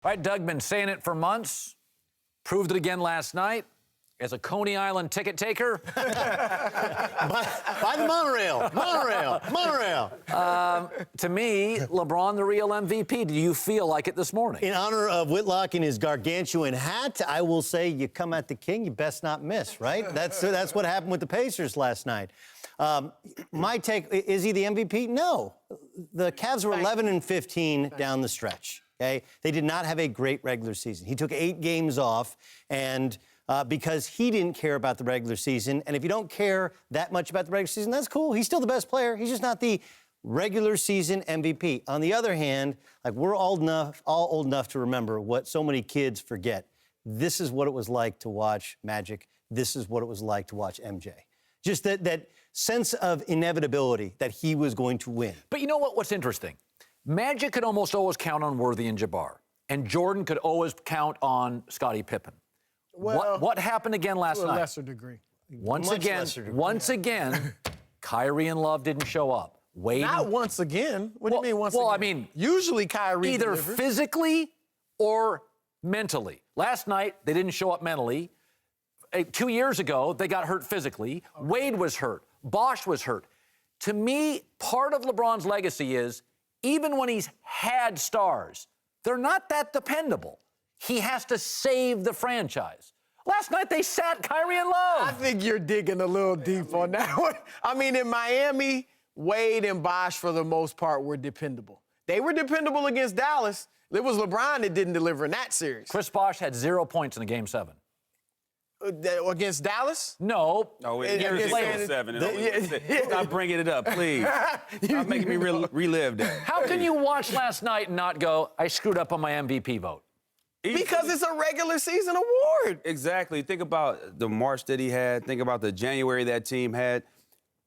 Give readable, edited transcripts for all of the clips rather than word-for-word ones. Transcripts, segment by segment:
All right, Doug, been saying it for months. Proved it again last night. As a Coney Island ticket taker. By the monorail. To me, LeBron the real MVP. Do you feel like it this morning? In honor of Whitlock and his gargantuan hat, I will say you come at the king, you best not miss, right? That's what happened with the Pacers last night. My take, is he the MVP? No. The Cavs were 11-15 down the stretch, okay? They did not have a great regular season. He took 8 games off, and because he didn't care about the regular season. And if you don't care that much about the regular season, that's cool. He's still the best player. He's just not the regular season MVP. On the other hand, like we're all old enough to remember what so many kids forget. This is what it was like to watch Magic. This is what it was like to watch MJ. Just that sense of inevitability that he was going to win. But you know what's interesting? Magic could almost always count on Worthy and Jabbar. And Jordan could always count on Scottie Pippen. Well, what happened again last night? To a lesser degree. Once again, Kyrie and Love didn't show up. Wade. Not once again. What do you mean once again? Well, I mean, usually Kyrie either delivers. physically or mentally. Last night, they didn't show up mentally. 2 years ago, they got hurt physically. Okay. Wade was hurt. Bosh was hurt. To me, part of LeBron's legacy is even when he's had stars, they're not that dependable. He has to save the franchise. Last night, they sat Kyrie and Love. I think you're digging a little deep on that one. I mean, in Miami, Wade and Bosh, for the most part, were dependable. They were dependable against Dallas. It was LeBron that didn't deliver in that series. Chris Bosh had 0 points in the Game 7. Against Dallas? No. No, it's Game 7. Stop bringing it up, please. Stop making me relive that. How can you watch last night and not go, I screwed up on my MVP vote? Because it's a regular season award. Exactly. Think about the March that he had. Think about the January that team had.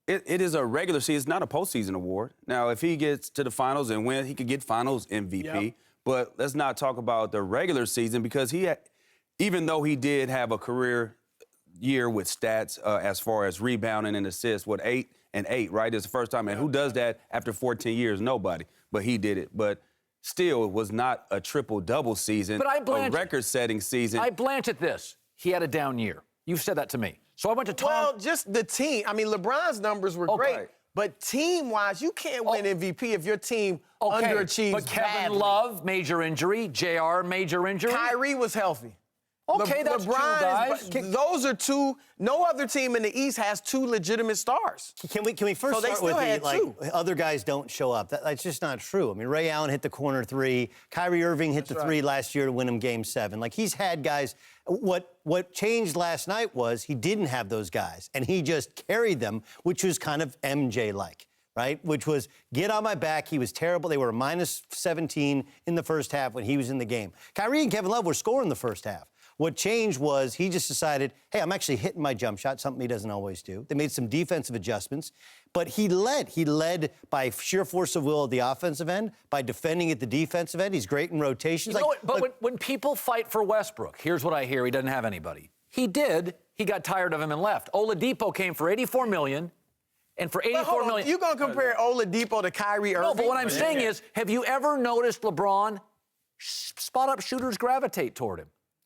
It is a regular season. It's not a postseason award. Now, if he gets to the finals and wins, he could get finals MVP. Yep. But let's not talk about the regular season because even though he did have a career year with stats as far as rebounding and assists, 8 and 8, right? It's the first time. And who does that after 14 years? Nobody. But he did it. But still, it was not a triple-double season, a record-setting season. I blanch at this. He had a down year. You've said that to me. So I went to Tom. Well, just the team. I mean, LeBron's numbers were great. But team-wise, you can't win MVP if your team underachieves But Kevin badly. Love, major injury. JR, major injury. Kyrie was healthy. Okay, that's LeBron two guys. Those are two. No other team in the East has 2 legitimate stars. Can we first start with other guys don't show up? That's just not true. I mean, Ray Allen hit the corner 3. Kyrie Irving hit the 3 last year to win him Game 7. Like, he's had guys. What changed last night was he didn't have those guys, and he just carried them, which was kind of MJ-like. Right, which was get on my back. He was terrible. They were minus 17 in the first half when he was in the game. Kyrie and Kevin Love were scoring the first half. What changed was he just decided, hey, I'm actually hitting my jump shot, something he doesn't always do. They made some defensive adjustments, but he led. He led by sheer force of will at the offensive end, by defending at the defensive end. He's great in rotations. You know what? But when people fight for Westbrook, here's what I hear. He doesn't have anybody. He did. He got tired of him and left. Oladipo came for $84 million. And for $84 million. You're going to compare Oladipo to Kyrie Irving? No, but what I'm saying is, have you ever noticed LeBron spot-up shooters gravitate toward him?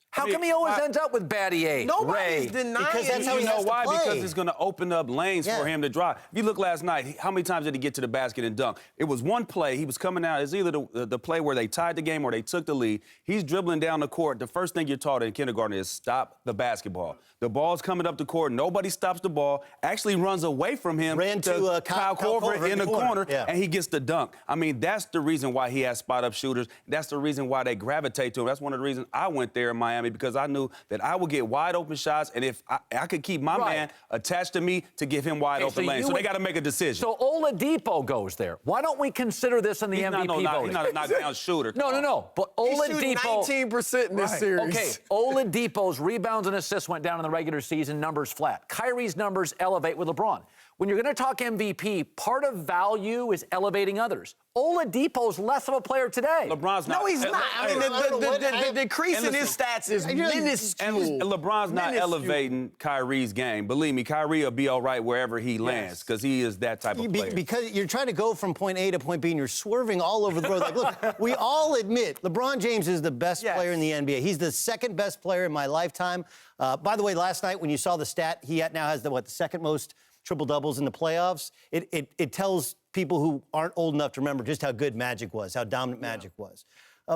How come he always ends up with Batty 8? Nobody's denying because that's how he has to why? play. Because it's going to open up lanes for him to drive. If you look last night, how many times did he get to the basket and dunk? It was one play. He was coming out. It's either the play where they tied the game or they took the lead. He's dribbling down the court. The first thing you're taught in kindergarten is stop the basketball. The ball's coming up the court. Nobody stops the ball. Actually runs away from him. Ran to Kyle Korver in the corner, and he gets the dunk. I mean, that's the reason why he has spot-up shooters. That's the reason why they gravitate to him. That's one of the reasons I went there in Miami, because I knew that I would get wide-open shots, and if I could keep my man attached to me to give him wide-open lanes. So they got to make a decision. So Oladipo goes there. Why don't we consider this in the MVP voting? He's not a knockdown shooter. No. But Oladipo... He's shooting 19% in this series. Okay, Oladipo's rebounds and assists went down in the regular season, numbers flat. Kyrie's numbers elevate with LeBron. When you're going to talk MVP, part of value is elevating others. Oladipo's less of a player today. LeBron's not. No, he's not. I mean, the decrease in his stats is minuscule. And LeBron's not elevating Kyrie's game. Believe me, Kyrie will be all right wherever he lands because he is that type of player. Because you're trying to go from point A to point B and you're swerving all over the road. Like, look, we all admit LeBron James is the best player in the NBA. He's the second best player in my lifetime. By the way, last night when you saw the stat, he now has the second most triple-doubles in the playoffs. It tells people who aren't old enough to remember just how good Magic was, how dominant Magic was.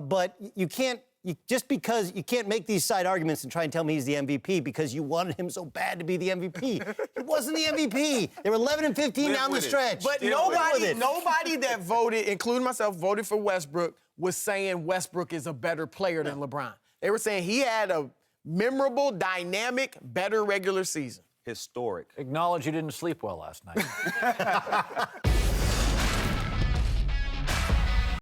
But you can't make these side arguments and try and tell me he's the MVP because you wanted him so bad to be the MVP. He wasn't the MVP. They were 11 and 15 down the stretch. But nobody that voted, including myself, voted for Westbrook was saying Westbrook is a better player than LeBron. They were saying he had a memorable, dynamic, better regular season. Historic. Acknowledge you didn't sleep well last night.